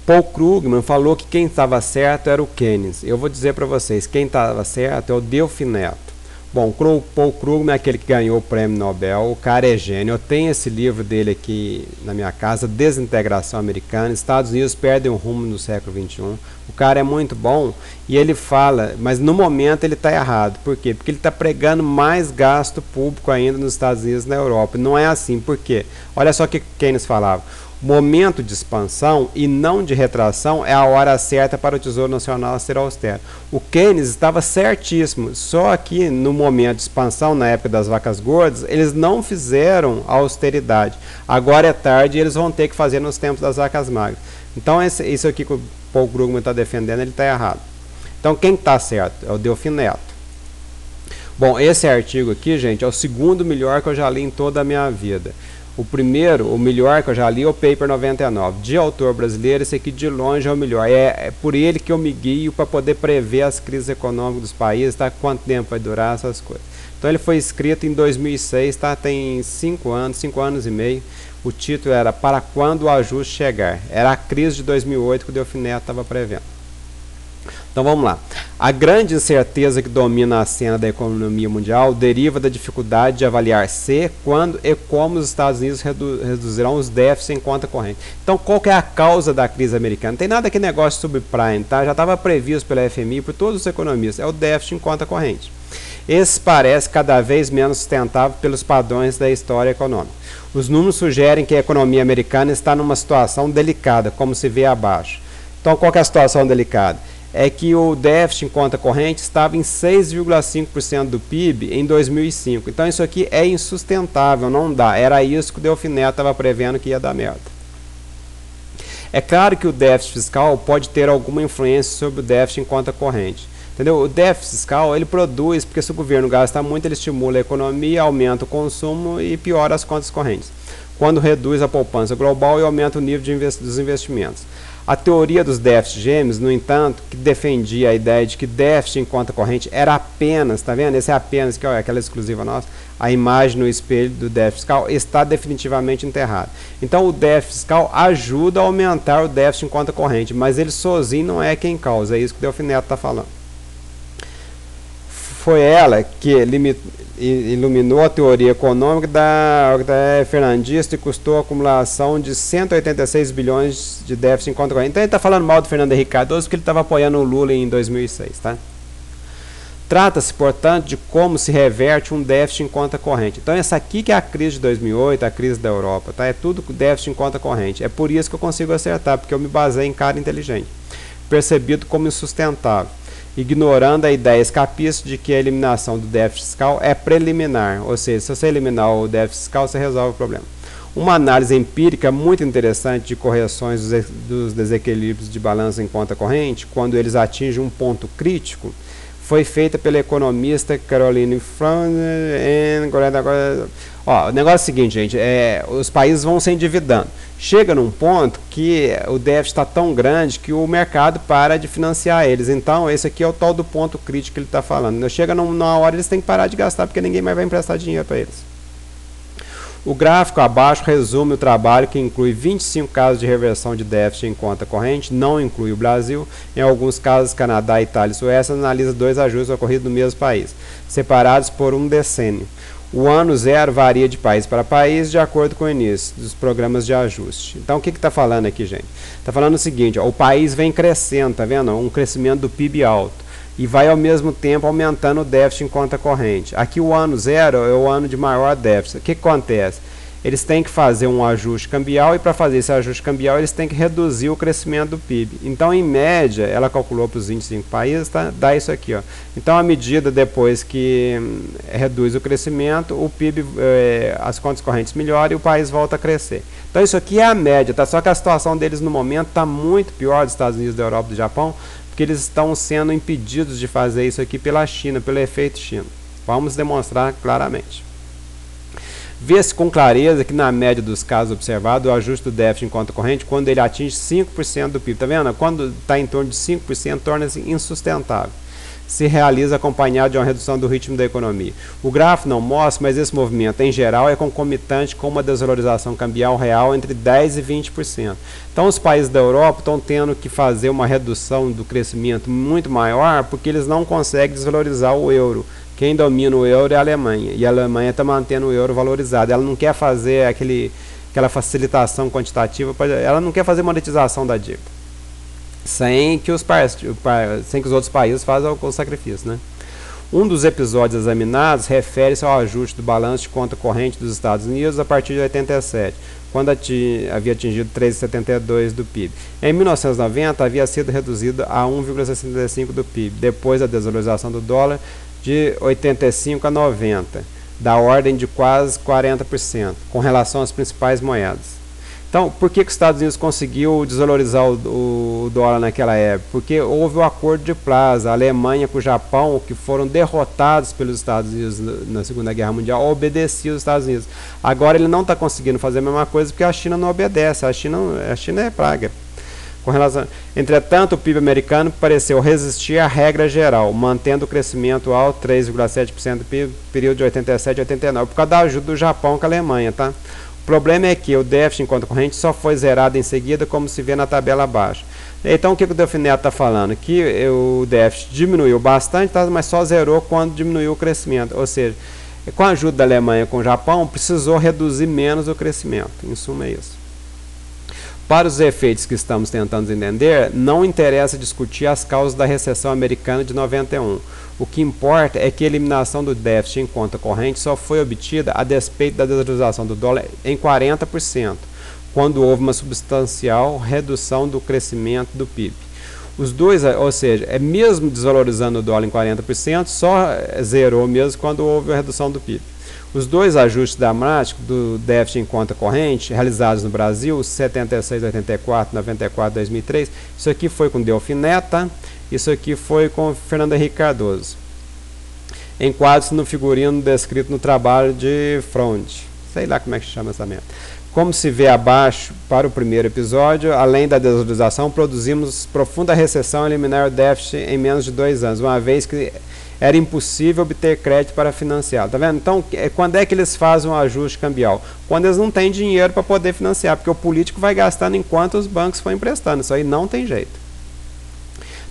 Paul Krugman falou que quem estava certo era o Keynes. Eu vou dizer para vocês, quem estava certo é o Delfim Neto. Bom, o Paul Krugman é aquele que ganhou o prêmio Nobel, o cara é gênio. Eu tenho esse livro dele aqui na minha casa, Desintegração Americana, Estados Unidos perdem o rumo no século XXI. O cara é muito bom e ele fala, mas no momento ele está errado. Por quê? Porque ele está pregando mais gasto público ainda nos Estados Unidos e na Europa. Não é assim, por quê? Olha só o que Keynes falava. Momento de expansão e não de retração é a hora certa para o Tesouro Nacional ser austero. O Keynes estava certíssimo, só que no momento de expansão, na época das vacas gordas, eles não fizeram a austeridade. Agora é tarde e eles vão ter que fazer nos tempos das vacas magras. Então isso aqui que o Paul Krugman está defendendo, ele está errado. Então quem está certo? É o Delfim Neto. Bom, esse artigo aqui, gente, é o segundo melhor que eu já li em toda a minha vida. O primeiro, o melhor que eu já li, é o Paper 99, de autor brasileiro. Esse aqui de longe é o melhor. É por ele que eu me guio para poder prever as crises econômicas dos países, tá? Quanto tempo vai durar essas coisas. Então ele foi escrito em 2006, tá? Tem 5 anos e meio. O título era Para Quando o Ajuste Chegar. Era a crise de 2008 que o Delfim Neto estava prevendo. Então vamos lá. A grande incerteza que domina a cena da economia mundial deriva da dificuldade de avaliar se, quando e como os Estados Unidos reduzirão os déficits em conta corrente. Então qual que é a causa da crise americana? Não tem nada que negócio subprime, tá? Já estava previsto pela FMI, por todos os economistas, é o déficit em conta corrente. Esse parece cada vez menos sustentável pelos padrões da história econômica. Os números sugerem que a economia americana está numa situação delicada, como se vê abaixo. Então qual que é a situação delicada? É que o déficit em conta corrente estava em 6,5% do PIB em 2005. Então isso aqui é insustentável, não dá. Era isso que o Delfim Neto estava prevendo que ia dar merda. É claro que o déficit fiscal pode ter alguma influência sobre o déficit em conta corrente. Entendeu? O déficit fiscal ele produz, porque se o governo gasta muito, ele estimula a economia, aumenta o consumo e piora as contas correntes. Quando reduz a poupança global e aumenta o nível dos investimentos. A teoria dos déficits gêmeos, no entanto, que defendia a ideia de que déficit em conta corrente era apenas, tá vendo? Esse é apenas, que é aquela exclusiva nossa, a imagem no espelho do déficit fiscal, está definitivamente enterrado. Então o déficit fiscal ajuda a aumentar o déficit em conta corrente, mas ele sozinho não é quem causa, é isso que o Delfim Neto está falando. Foi ela que iluminou a teoria econômica da Fernandista e custou a acumulação de 186 bilhões de déficit em conta corrente. Então ele está falando mal do Fernando Henrique Cardoso porque ele estava apoiando o Lula em 2006. Tá? Trata-se, portanto, de como se reverte um déficit em conta corrente. Então essa aqui que é a crise de 2008, a crise da Europa. Tá? É tudo déficit em conta corrente. É por isso que eu consigo acertar, porque eu me baseio em cara inteligente. Percebido como insustentável. Ignorando a ideia escapista de que a eliminação do déficit fiscal é preliminar, ou seja, se você eliminar o déficit fiscal, você resolve o problema. Uma análise empírica muito interessante de correções dos desequilíbrios de balança em conta corrente, quando eles atingem um ponto crítico, foi feita pela economista Caroline Freund. O negócio é o seguinte, gente, os países vão se endividando. Chega num ponto que o déficit está tão grande que o mercado para de financiar eles. Então, esse aqui é o tal do ponto crítico que ele está falando. Chega numa hora eles têm que parar de gastar, porque ninguém mais vai emprestar dinheiro para eles. O gráfico abaixo resume o trabalho que inclui 25 casos de reversão de déficit em conta corrente, não inclui o Brasil. Em alguns casos, Canadá, Itália e Suécia analisa 2 ajustes ocorridos no mesmo país, separados por um decênio. O ano zero varia de país para país de acordo com o início dos programas de ajuste. Então, o que está falando aqui, gente? Está falando o seguinte, o país vem crescendo, tá vendo? Um crescimento do PIB alto. E vai, ao mesmo tempo, aumentando o déficit em conta corrente. Aqui, o ano zero é o ano de maior déficit. O que acontece? Eles têm que fazer um ajuste cambial e, para fazer esse ajuste cambial, eles têm que reduzir o crescimento do PIB. Então, em média, ela calculou para os 25 países, tá? Dá isso aqui. Ó. Então, à medida depois que reduz o crescimento, o PIB, as contas correntes melhoram e o país volta a crescer. Então, isso aqui é a média, tá? Só que a situação deles no momento está muito pior dos Estados Unidos, da Europa e do Japão, porque eles estão sendo impedidos de fazer isso aqui pela China, pelo efeito China. Vamos demonstrar claramente. Vê-se com clareza que na média dos casos observados, o ajuste do déficit em conta corrente, quando ele atinge 5% do PIB, tá vendo? Quando está em torno de 5%, torna-se insustentável. se realiza acompanhado de uma redução do ritmo da economia. O gráfico não mostra, mas esse movimento em geral é concomitante com uma desvalorização cambial real entre 10% e 20%. Então os países da Europa estão tendo que fazer uma redução do crescimento muito maior porque eles não conseguem desvalorizar o euro. Quem domina o euro é a Alemanha, e a Alemanha está mantendo o euro valorizado. Ela não quer fazer aquela facilitação quantitativa, ela não quer fazer monetização da dívida, sem que os outros países façam o sacrifício, né? Um dos episódios examinados refere-se ao ajuste do balanço de conta corrente dos Estados Unidos a partir de 87, quando havia atingido 3,72% do PIB. Em 1990, havia sido reduzido a 1,65% do PIB, depois da desvalorização do dólar de 85 a 90, da ordem de quase 40%, com relação às principais moedas. Então, por que os Estados Unidos conseguiu desvalorizar o dólar naquela época? Porque houve o acordo de Plaza. A Alemanha com o Japão, que foram derrotados pelos Estados Unidos na Segunda Guerra Mundial, obedeciam os Estados Unidos. Agora ele não está conseguindo fazer a mesma coisa porque a China não obedece. A China é praga. Entretanto, o PIB americano pareceu resistir à regra geral, mantendo o crescimento alto, 3,7% do PIB, no período de 87 a 89, por causa da ajuda do Japão com a Alemanha, tá? O problema é que o déficit em conta corrente só foi zerado em seguida, como se vê na tabela abaixo. Então, o que o Delfim Neto está falando? Que o déficit diminuiu bastante, tá? Mas só zerou quando diminuiu o crescimento. Ou seja, com a ajuda da Alemanha com o Japão, precisou reduzir menos o crescimento. Em suma, é isso. Para os efeitos que estamos tentando entender, não interessa discutir as causas da recessão americana de 91. O que importa é que a eliminação do déficit em conta corrente só foi obtida a despeito da desvalorização do dólar em 40%, quando houve uma substancial redução do crescimento do PIB. Os dois, ou seja, mesmo desvalorizando o dólar em 40%, só zerou mesmo quando houve a redução do PIB. Os dois ajustes dramáticos do déficit em conta corrente, realizados no Brasil, 76, 84, 94, 2003, isso aqui foi com Delfim Neto, tá? Isso aqui foi com Fernando Henrique Cardoso. Enquadros no figurino descrito no trabalho de Freund. Sei lá como é que chama essa merda. Como se vê abaixo, para o primeiro episódio, além da desvalorização, produzimos profunda recessão e eliminar o déficit em menos de 2 anos, uma vez que era impossível obter crédito para financiar. Tá vendo? Então, quando é que eles fazem um ajuste cambial? Quando eles não têm dinheiro para poder financiar, porque o político vai gastando enquanto os bancos vão emprestando. Isso aí não tem jeito.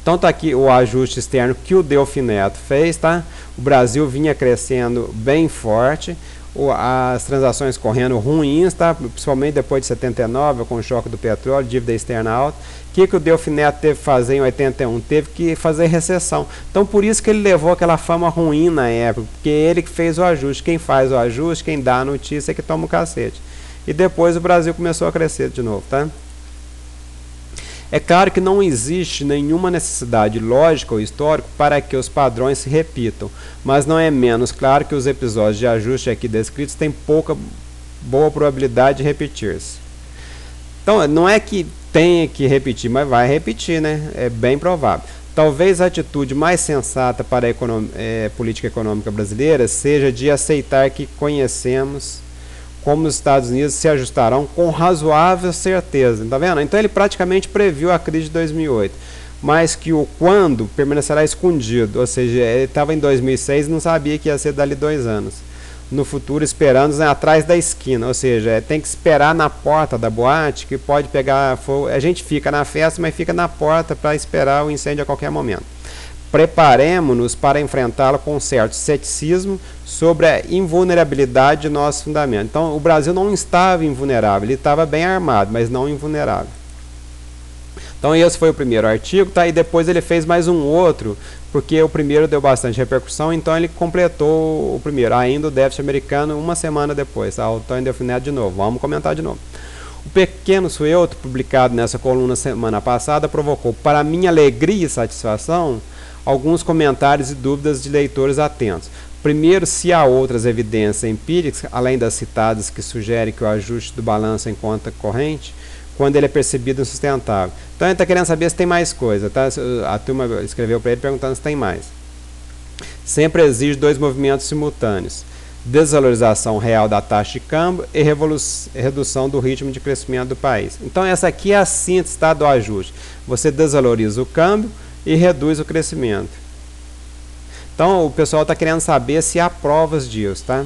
Então está aqui o ajuste externo que o Delfim Neto fez, tá? O Brasil vinha crescendo bem forte, as transações correndo ruins, tá? Principalmente depois de 79, com o choque do petróleo, dívida externa alta. O que o Delfim Neto teve que fazer em 81? Teve que fazer recessão. Então por isso que ele levou aquela fama ruim na época, porque ele que fez o ajuste. Quem faz o ajuste, quem dá a notícia é que toma o cacete. E depois o Brasil começou a crescer de novo, tá? É claro que não existe nenhuma necessidade lógica ou histórica para que os padrões se repitam, mas não é menos claro que os episódios de ajuste aqui descritos têm boa probabilidade de repetir-se. Então, não é que tenha que repetir, mas vai repetir, né? É bem provável. Talvez a atitude mais sensata para a política econômica brasileira seja de aceitar que conhecemos como os Estados Unidos se ajustarão com razoável certeza. Tá vendo? Então ele praticamente previu a crise de 2008, mas que o quando permanecerá escondido, ou seja, ele estava em 2006 e não sabia que ia ser dali 2 anos. No futuro esperando, né, atrás da esquina, ou seja, tem que esperar na porta da boate, que pode pegar fogo. A gente fica na festa, mas fica na porta para esperar o incêndio a qualquer momento. Preparemos-nos para enfrentá-lo com um certo ceticismo sobre a invulnerabilidade de nossos fundamentos. Então, o Brasil não estava invulnerável, ele estava bem armado, mas não invulnerável. Então, esse foi o primeiro artigo, tá? E depois ele fez mais um outro, porque o primeiro deu bastante repercussão, então ele completou o primeiro, ainda o déficit americano, uma semana depois. Tá? O Tony Delfim Neto de novo, vamos comentar de novo. O Pequeno Suelto, publicado nessa coluna semana passada, provocou, para minha alegria e satisfação, alguns comentários e dúvidas de leitores atentos. Primeiro, se há outras evidências empíricas, além das citadas, que sugerem que o ajuste do balanço em conta corrente, quando ele é percebido insustentável. Então ele está querendo saber se tem mais coisa. Tá? A turma escreveu para ele perguntando se tem mais. Sempre exige 2 movimentos simultâneos: desvalorização real da taxa de câmbio e redução do ritmo de crescimento do país. Então essa aqui é a síntese, tá, do ajuste. Você desvaloriza o câmbio e reduz o crescimento. Então o pessoal está querendo saber se há provas disso, tá?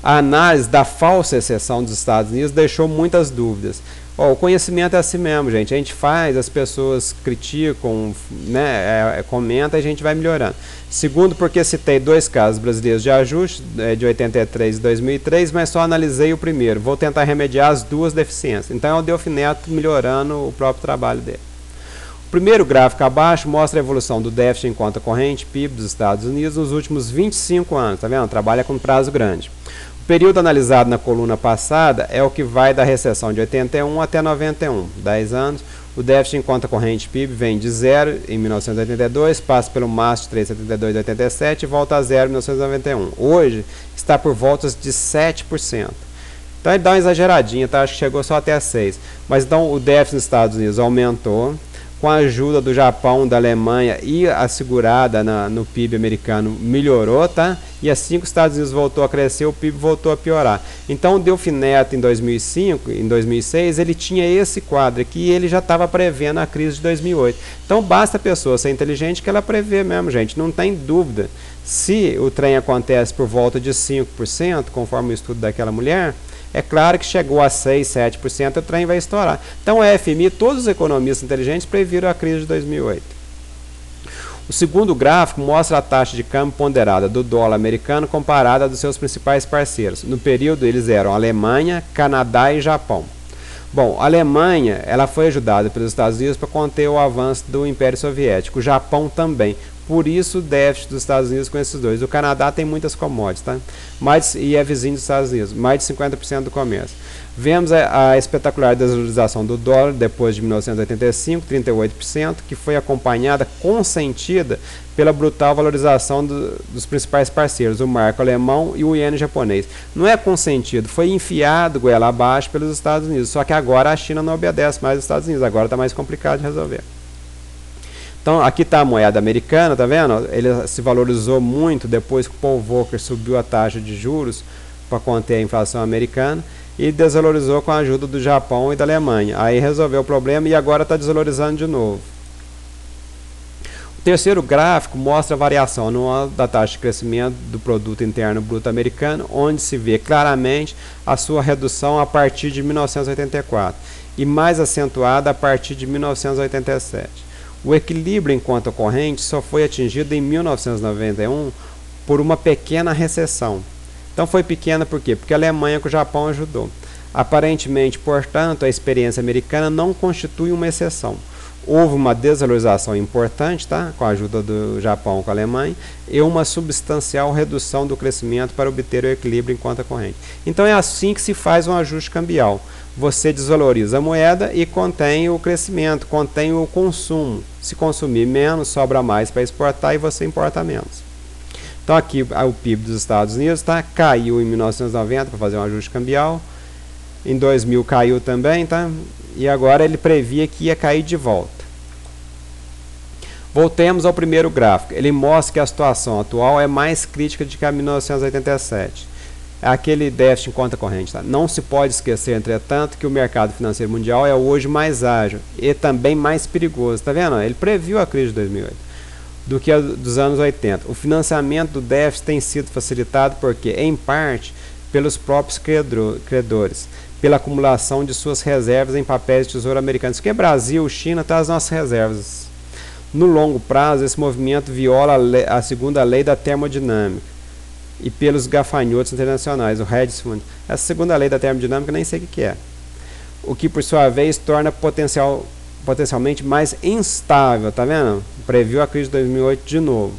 A análise da falsa exceção dos Estados Unidos deixou muitas dúvidas. O conhecimento é assim mesmo, gente. A gente faz, as pessoas criticam, né, comentam e a gente vai melhorando. Segundo, porque citei 2 casos brasileiros de ajuste, de 83 e 2003, mas só analisei o primeiro. Vou tentar remediar as 2 deficiências. Então é o Delfim Neto melhorando o próprio trabalho dele. O primeiro gráfico abaixo mostra a evolução do déficit em conta corrente, PIB dos Estados Unidos, nos últimos 25 anos. Tá vendo? Trabalha com prazo grande. O período analisado na coluna passada é o que vai da recessão de 81 até 91, 10 anos. O déficit em conta corrente PIB vem de 0 em 1982, passa pelo máximo de 3,72 em 87 e volta a 0 em 1991. Hoje está por voltas de 7%. Então ele dá uma exageradinha, tá? Acho que chegou só até 6%. Mas então o déficit nos Estados Unidos aumentou, com a ajuda do Japão, da Alemanha e a segurada no PIB americano melhorou, tá? E assim que os Estados Unidos voltou a crescer, o PIB voltou a piorar. Então o Delfim Neto em 2005, em 2006, ele tinha esse quadro aqui e ele já estava prevendo a crise de 2008. Então basta a pessoa ser inteligente que ela prevê mesmo, gente, não tem dúvida. Se o trem acontece por volta de 5%, conforme o estudo daquela mulher, é claro que chegou a 6%, 7%, o trem vai estourar. Então, o FMI, todos os economistas inteligentes previram a crise de 2008. O segundo gráfico mostra a taxa de câmbio ponderada do dólar americano comparada dos seus principais parceiros. No período, eles eram Alemanha, Canadá e Japão. Bom, a Alemanha ela foi ajudada pelos Estados Unidos para conter o avanço do Império Soviético. O Japão também. Por isso o déficit dos Estados Unidos com esses dois. O Canadá tem muitas commodities, tá? E é vizinho dos Estados Unidos, mais de 50% do comércio. Vemos a espetacular desvalorização do dólar depois de 1985, 38%, que foi acompanhada, consentida, pela brutal valorização dos principais parceiros, o marco alemão e o iene japonês. Não é consentido, foi enfiado goela abaixo pelos Estados Unidos, só que agora a China não obedece mais aos Estados Unidos, agora está mais complicado de resolver. Então, aqui está a moeda americana, tá vendo? Ele se valorizou muito depois que o Paul Volcker subiu a taxa de juros para conter a inflação americana e desvalorizou com a ajuda do Japão e da Alemanha. Aí resolveu o problema e agora está desvalorizando de novo. O terceiro gráfico mostra a variação anual da taxa de crescimento do produto interno bruto americano, onde se vê claramente a sua redução a partir de 1984 e mais acentuada a partir de 1987. O equilíbrio em conta corrente só foi atingido em 1991 por uma pequena recessão. Então foi pequena por quê? Porque a Alemanha com o Japão ajudou. Aparentemente, portanto, a experiência americana não constitui uma exceção. Houve uma desvalorização importante, tá? Com a ajuda do Japão com a Alemanha, e uma substancial redução do crescimento para obter o equilíbrio em conta corrente. Então é assim que se faz um ajuste cambial. Você desvaloriza a moeda e contém o crescimento, contém o consumo. Se consumir menos, sobra mais para exportar e você importa menos. Então aqui o PIB dos Estados Unidos tá? Caiu em 1990 para fazer um ajuste cambial. Em 2000 caiu também, tá? E agora ele previa que ia cair de volta. Voltemos ao primeiro gráfico. Ele mostra que a situação atual é mais crítica do que a 1987. É aquele déficit em conta corrente. Tá? Não se pode esquecer, entretanto, que o mercado financeiro mundial é hoje mais ágil e também mais perigoso. Tá vendo? Ele previu a crise de 2008 do que a dos anos 80. O financiamento do déficit tem sido facilitado porque, em parte, pelos próprios credores, pela acumulação de suas reservas em papéis de tesouro americanos. Porque Brasil, China, tá as nossas reservas. No longo prazo, esse movimento viola a segunda lei da termodinâmica e pelos gafanhotos internacionais, o hedge fund. Essa segunda lei da termodinâmica nem sei o que é. O que, por sua vez, torna potencialmente mais instável, tá vendo? Previu a crise de 2008 de novo.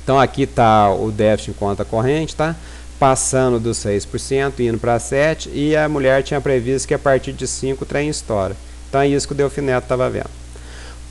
Então aqui está o déficit em conta corrente, tá? Passando dos 6%, indo para 7%, e a mulher tinha previsto que a partir de 5% o trem estoura. Então é isso que o Delfim Neto estava vendo.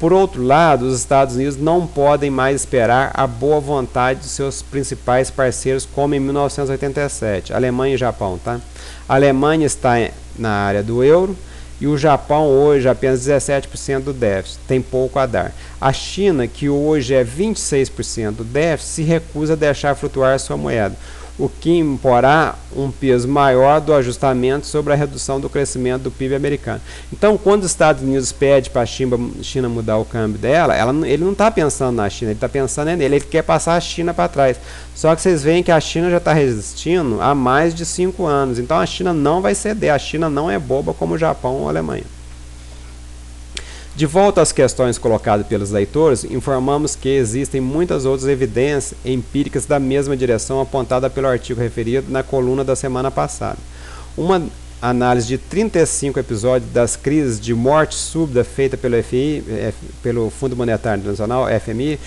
Por outro lado, os Estados Unidos não podem mais esperar a boa vontade de seus principais parceiros, como em 1987, Alemanha e Japão. Tá? A Alemanha está na área do euro e o Japão hoje apenas 17% do déficit, tem pouco a dar. A China, que hoje é 26% do déficit, se recusa a deixar flutuar sua moeda. o que imporá um peso maior do ajustamento sobre a redução do crescimento do PIB americano. Então, quando os Estados Unidos pede para a China mudar o câmbio dela, ele não está pensando na China, ele está pensando nele, ele quer passar a China para trás. Só que vocês veem que a China já está resistindo há mais de 5 anos, então a China não vai ceder, a China não é boba como o Japão ou a Alemanha. De volta às questões colocadas pelos leitores, informamos que existem muitas outras evidências empíricas da mesma direção apontada pelo artigo referido na coluna da semana passada. Uma análise de 35 episódios das crises de morte súbita feita pelo FMI, pelo Fundo Monetário Internacional, FMI,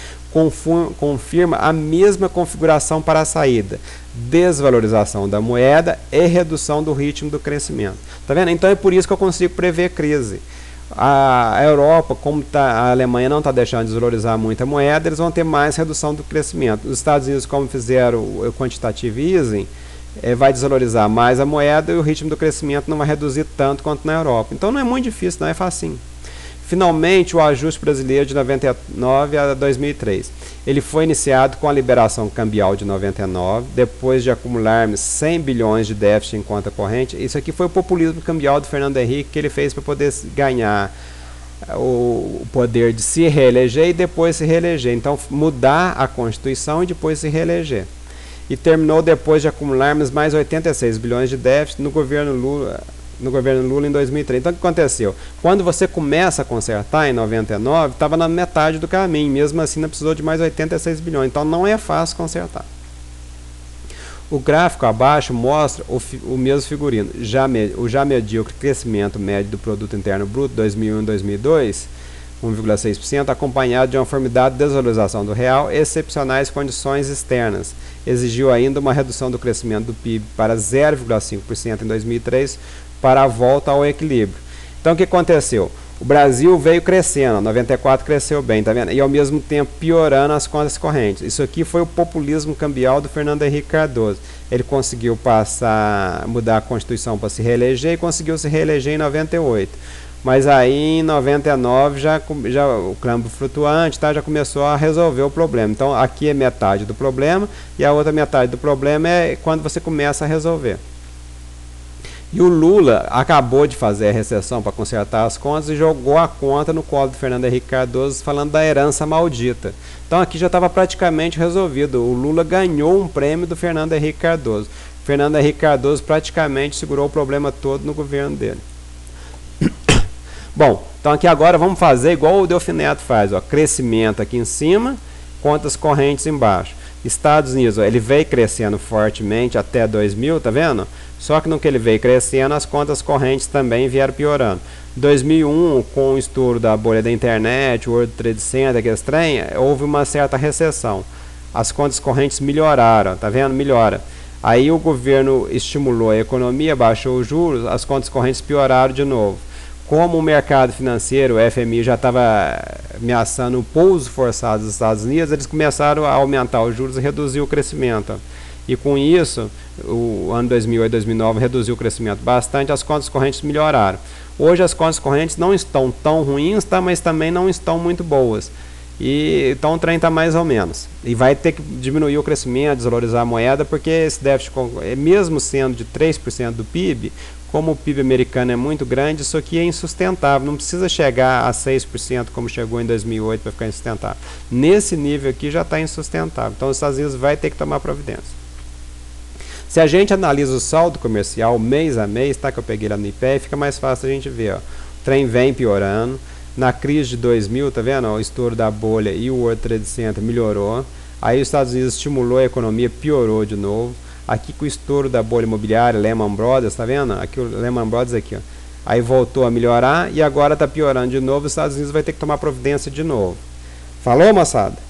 confirma a mesma configuração para a saída: desvalorização da moeda e redução do ritmo do crescimento. Tá vendo? Então é por isso que eu consigo prever crise. A Europa, como a Alemanha não está deixando de desvalorizar muito a moeda, eles vão ter mais redução do crescimento. Os Estados Unidos, como fizeram o quantitative easing, vai desvalorizar mais a moeda e o ritmo do crescimento não vai reduzir tanto quanto na Europa. Então não é muito difícil, não é facinho. Finalmente, o ajuste brasileiro de 99 a 2003. Ele foi iniciado com a liberação cambial de 99, depois de acumularmos 100 bilhões de déficit em conta corrente. Isso aqui foi o populismo cambial do Fernando Henrique, que ele fez para poder ganhar o poder de se reeleger e depois se reeleger. Então, mudar a Constituição e depois se reeleger. E terminou depois de acumularmos mais 86 bilhões de déficit no governo Lula em 2003. Então, o que aconteceu? Quando você começa a consertar em 99, estava na metade do caminho, mesmo assim não precisou de mais 86 bilhões. Então, não é fácil consertar. O gráfico abaixo mostra o mesmo figurino. O já medíocre crescimento médio do Produto Interno Bruto 2001 e 2002, 1,6%, acompanhado de uma formidável desvalorização do real e excepcionais condições externas. Exigiu ainda uma redução do crescimento do PIB para 0,5% em 2003, para a volta ao equilíbrio. Então, o que aconteceu? O Brasil veio crescendo, 94 cresceu bem, tá vendo? E ao mesmo tempo piorando as contas correntes. Isso aqui foi o populismo cambial do Fernando Henrique Cardoso. Ele conseguiu mudar a Constituição para se reeleger e conseguiu se reeleger em 98. Mas aí em 99 já o câmbio flutuante já começou a resolver o problema. Então aqui é metade do problema e a outra metade do problema é quando você começa a resolver. E o Lula acabou de fazer a recessão para consertar as contas e jogou a conta no colo do Fernando Henrique Cardoso, falando da herança maldita. Então aqui já estava praticamente resolvido. O Lula ganhou um prêmio do Fernando Henrique Cardoso. O Fernando Henrique Cardoso praticamente segurou o problema todo no governo dele. Bom, então aqui agora vamos fazer igual o Delfim Neto faz, ó, crescimento aqui em cima, contas correntes embaixo. Estados Unidos, ó, ele veio crescendo fortemente até 2000, tá vendo? Só que no que ele veio crescendo, as contas correntes também vieram piorando. 2001, com o estouro da bolha da internet, o World Trade Center, que estranha, houve uma certa recessão. As contas correntes melhoraram, tá vendo? Melhora. Aí o governo estimulou a economia, baixou os juros, as contas correntes pioraram de novo. Como o mercado financeiro, o FMI, já estava ameaçando o pouso forçado dos Estados Unidos, eles começaram a aumentar os juros e reduzir o crescimento. E com isso, o ano 2008 e 2009 reduziu o crescimento bastante, as contas correntes melhoraram. Hoje as contas correntes não estão tão ruins, tá, mas também não estão muito boas. E então o trem está mais ou menos. E vai ter que diminuir o crescimento, desvalorizar a moeda, porque esse déficit, mesmo sendo de 3% do PIB, como o PIB americano é muito grande, isso aqui é insustentável. Não precisa chegar a 6% como chegou em 2008 para ficar insustentável. Nesse nível aqui já está insustentável. Então os Estados Unidos vai ter que tomar providência. Se a gente analisa o saldo comercial mês a mês, tá, que eu peguei lá no IPE, fica mais fácil a gente ver. Ó. O trem vem piorando. Na crise de 2000, tá vendo? Ó, o estouro da bolha e o World Trade Center melhorou. Aí os Estados Unidos estimulou a economia, piorou de novo. Aqui com o estouro da bolha imobiliária, Lehman Brothers, tá vendo? Aqui o Lehman Brothers aqui, ó. Aí voltou a melhorar e agora tá piorando de novo. Os Estados Unidos vai ter que tomar providência de novo. Falou, moçada?